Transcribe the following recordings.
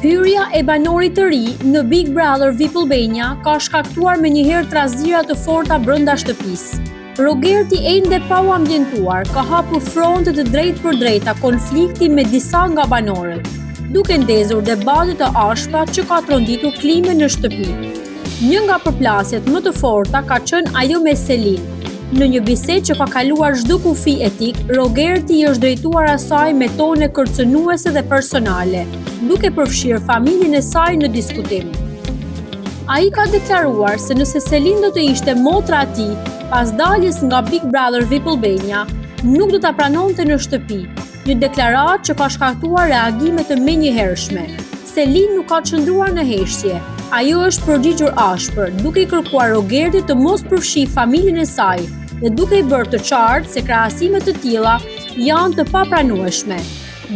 Hyrja e banorit të ri në Big Brother VIP Albania ka shkaktuar menjëherë trazira të forta brenda shtëpisë. Rogerti ende pa u ambientuar ka hapur fronte të drejtë për drejta konflikti me disa nga banorët, duke ndezur debate të ashpra që ka tronditur klimën në shtëpi. Një nga përplasjet më të forta ka qenë ajo me Selin. Në një bisedë që ka kaluar çdo kufi etik, Rogerti i është drejtuar asaj me tone kërcënuese dhe personale, duke përfshirë familjen e saj në diskutim. Ai ka deklaruar se nëse Selin do të ishte motra e tij pas daljes nga Big Brother VIP Albania, nuk do ta pranonte në shtëpi, një deklaratë që ka shkaktuar reagime të menjëhershme. Selin nuk ka qëndruar në heshtje. Ajo është përgjigjur ashpër, duke i kërkuar Rogertit të mos përfshijë familjen e saj dhe duke i bërë të qartë se krahasime të tilla janë të papranueshme.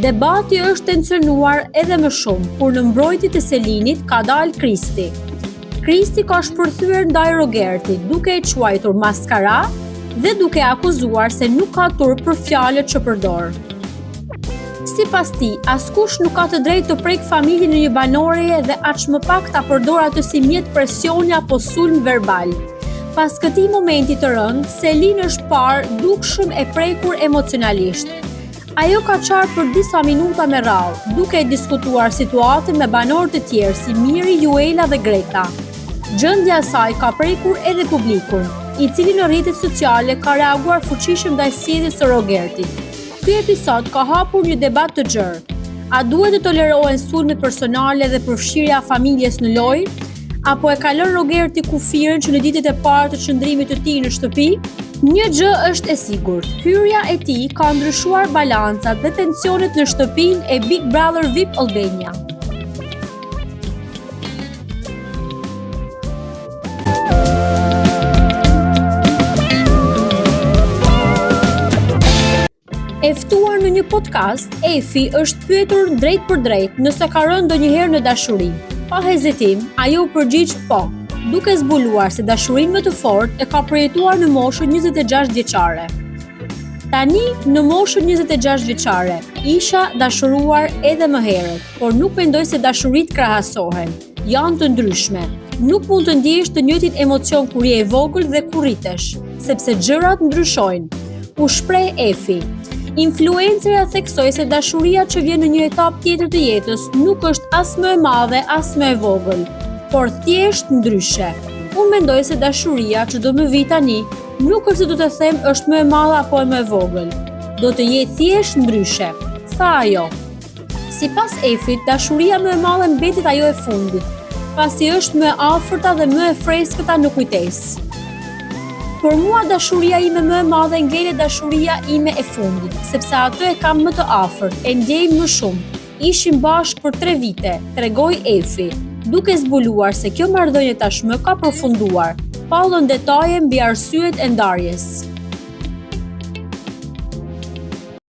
Debati është tensionuar edhe më shumë kur në mbrojtje të Selinit ka dalë Kristi. Kristi ka shpërthyer ndaj Rogertit duke e quajtur maskara dhe duke akuzuar se nuk ka turp për fjalët që përdor. Sipas tij, askush nuk ka të drejtë të prek familjen e një banoreje dhe aq më pak ta përdor atë si mjet presioni apo sulm verbal. Pas këtij momenti të rënd, Selin është parë dukshëm e prekur emocionalisht. Ajo ka qartë për disa minuta me radhë, duke e diskutuar situatën me banorët e tjerë si Miri, Juela dhe Greta. Gjendja e saj ka prekur edhe publikun, i cili në rrjetet sociale ka reaguar fuqishëm ndaj sjelljes së Rogertit. Ky episod ka hapur një debat të gjerë. A duhet të tolerohen sulmet personale dhe përfshirja e familjes në lojë? Apo e ka lënë Rogerti kufirin që në ditët e parë të qëndrimit të tij në shtëpi? Një gjë është e sigurt, hyrja e tij ka ndryshuar balancat dhe tensionet në shtëpinë e Big Brother VIP Albania. E ftuar në një podcast, Efi është pyetur drejt për drejt nëse ka rënë ndonjëherë në dashuri. Pa hezitim, ajo u përgjigj po, duke zbuluar se dashurinë më të fortë e ka përjetuar në moshën 26 vjeçare. Tani, në moshën 26 vjeçare, isha dashuruar edhe më herët, por nuk mendoj se dashuritë krahasohen. Janë të ndryshme. Nuk mund të ndjesh të njëjtin emocion kur je i vogël dhe kur rritesh, sepse gjërat ndryshojnë. U shpreh Efi. Influencerja theksoi se dashuria që vjen në një etapë tjetër të jetës nuk është as më e madhe as më e vogël, por thjesht ndryshe. Unë mendoj se dashuria që do më vi tani nuk është se do të them është më e madhe apo më e vogël. Do të jetë thjesht ndryshe, tha ajo. Sipas Efit, dashuria më e madhe mbetet ajo e fundit, pasi është më e afërta dhe më e freskëta në kujtesë. Por mua dashuria ime më e madhe ngelet dashuria ime e fundit, sepse atë e kam më të afërt, e ndjej më shumë. Ishim bashkë për 3 vite, tregoi Efi, duke zbuluar se kjo marrëdhënie tashmë ka përfunduar, pa dhënë detaje mbi arsyet e ndarjes.